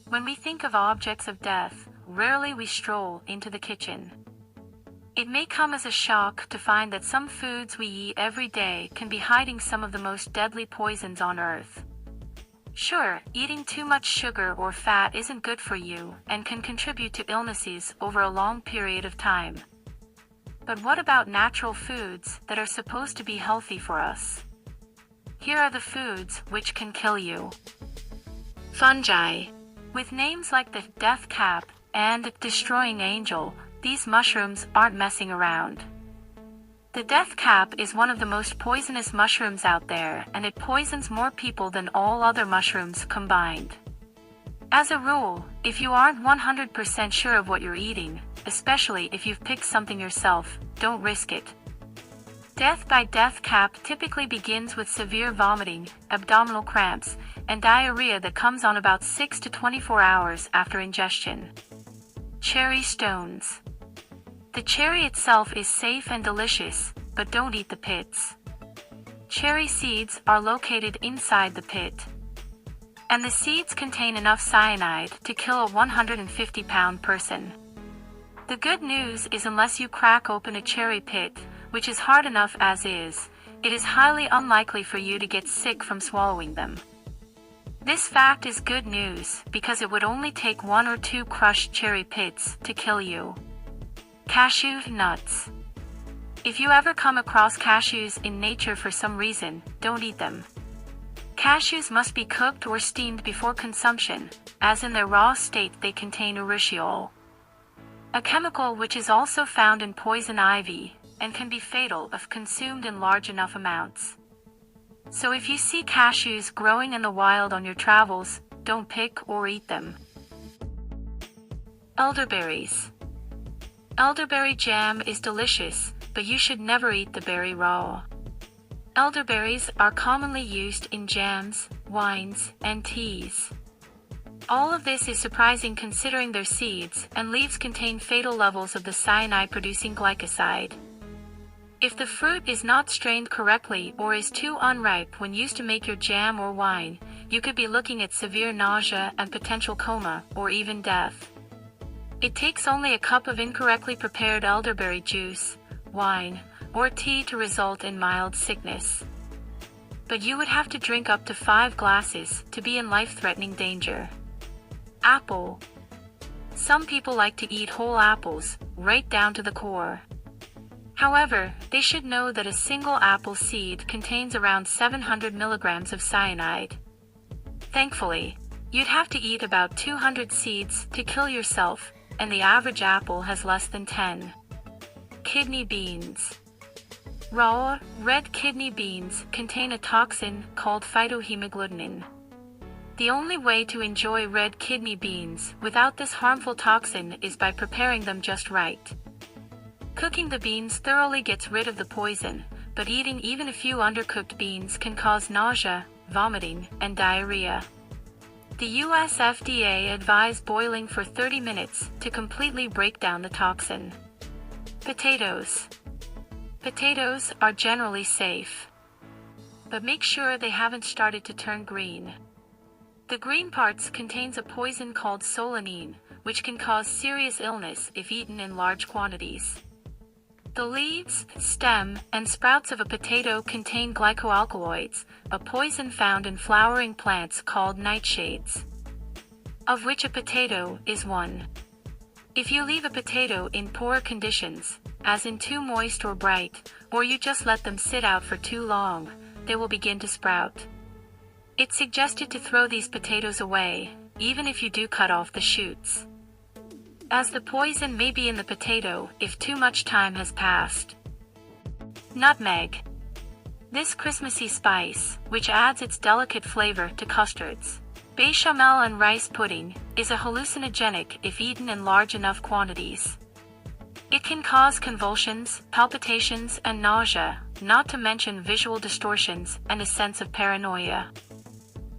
When we think of objects of death, rarely we stroll into the kitchen. It may come as a shock to find that some foods we eat every day can be hiding some of the most deadly poisons on Earth. Sure, eating too much sugar or fat isn't good for you and can contribute to illnesses over a long period of time. But what about natural foods that are supposed to be healthy for us? Here are the foods which can kill you. Fungi. With names like the Death Cap and Destroying Angel, these mushrooms aren't messing around. The Death Cap is one of the most poisonous mushrooms out there, and it poisons more people than all other mushrooms combined. As a rule, if you aren't 100% sure of what you're eating, especially if you've picked something yourself, don't risk it. Death by Death Cap typically begins with severe vomiting, abdominal cramps, and diarrhea that comes on about 6 to 24 hours after ingestion. Cherry stones. The cherry itself is safe and delicious, but don't eat the pits. Cherry seeds are located inside the pit, and the seeds contain enough cyanide to kill a 150-pound person. The good news is unless you crack open a cherry pit, which is hard enough as is, it is highly unlikely for you to get sick from swallowing them. This fact is good news because it would only take 1 or 2 crushed cherry pits to kill you. Cashew nuts. If you ever come across cashews in nature for some reason, don't eat them. Cashews must be cooked or steamed before consumption, as in their raw state they contain urushiol, a chemical which is also found in poison ivy and can be fatal if consumed in large enough amounts. So if you see cashews growing in the wild on your travels, don't pick or eat them. Elderberries. Elderberry jam is delicious, but you should never eat the berry raw. Elderberries are commonly used in jams, wines, and teas. All of this is surprising considering their seeds and leaves contain fatal levels of the cyanide-producing glycoside. If the fruit is not strained correctly or is too unripe when used to make your jam or wine, you could be looking at severe nausea and potential coma, or even death. It takes only a cup of incorrectly prepared elderberry juice, wine, or tea to result in mild sickness. But you would have to drink up to 5 glasses to be in life-threatening danger. Apple. Some people like to eat whole apples, right down to the core. However, they should know that a single apple seed contains around 700 milligrams of cyanide. Thankfully, you'd have to eat about 200 seeds to kill yourself, and the average apple has less than 10. Kidney beans. Raw, red kidney beans contain a toxin called phytohemagglutinin. The only way to enjoy red kidney beans without this harmful toxin is by preparing them just right. Cooking the beans thoroughly gets rid of the poison, but eating even a few undercooked beans can cause nausea, vomiting, and diarrhea. The US FDA advised boiling for 30 minutes to completely break down the toxin. Potatoes. Potatoes are generally safe, but make sure they haven't started to turn green. The green parts contains a poison called solanine, which can cause serious illness if eaten in large quantities. The leaves, stem, and sprouts of a potato contain glycoalkaloids, a poison found in flowering plants called nightshades, of which a potato is one. If you leave a potato in poor conditions, as in too moist or bright, or you just let them sit out for too long, they will begin to sprout. It's suggested to throw these potatoes away, even if you do cut off the shoots, as the poison may be in the potato if too much time has passed. Nutmeg. This Christmassy spice, which adds its delicate flavor to custards, bechamel and rice pudding, is a hallucinogenic if eaten in large enough quantities. It can cause convulsions, palpitations, and nausea, not to mention visual distortions and a sense of paranoia.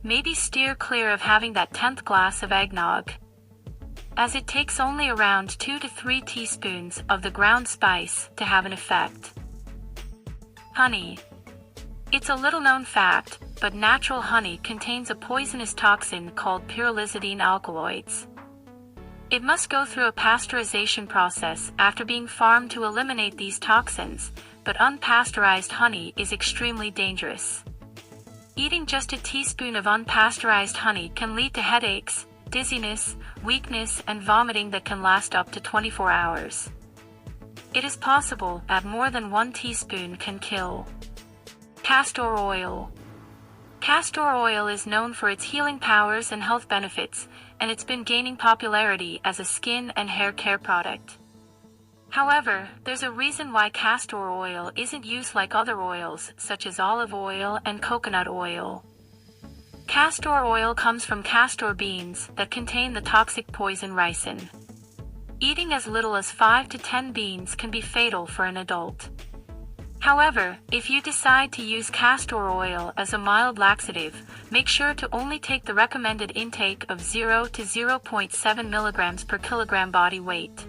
Maybe steer clear of having that 10th glass of eggnog, as it takes only around 2 to 3 teaspoons of the ground spice to have an effect. Honey. It's a little-known fact, but natural honey contains a poisonous toxin called pyrrolizidine alkaloids. It must go through a pasteurization process after being farmed to eliminate these toxins, but unpasteurized honey is extremely dangerous. Eating just a teaspoon of unpasteurized honey can lead to headaches, dizziness, weakness, and vomiting that can last up to 24 hours. It is possible that more than 1 teaspoon can kill. Castor oil. Castor oil is known for its healing powers and health benefits, and it's been gaining popularity as a skin and hair care product. However, there's a reason why castor oil isn't used like other oils, such as olive oil and coconut oil. Castor oil comes from castor beans that contain the toxic poison ricin. Eating as little as 5 to 10 beans can be fatal for an adult. However, if you decide to use castor oil as a mild laxative, make sure to only take the recommended intake of 0 to 0.7 milligrams per kilogram body weight.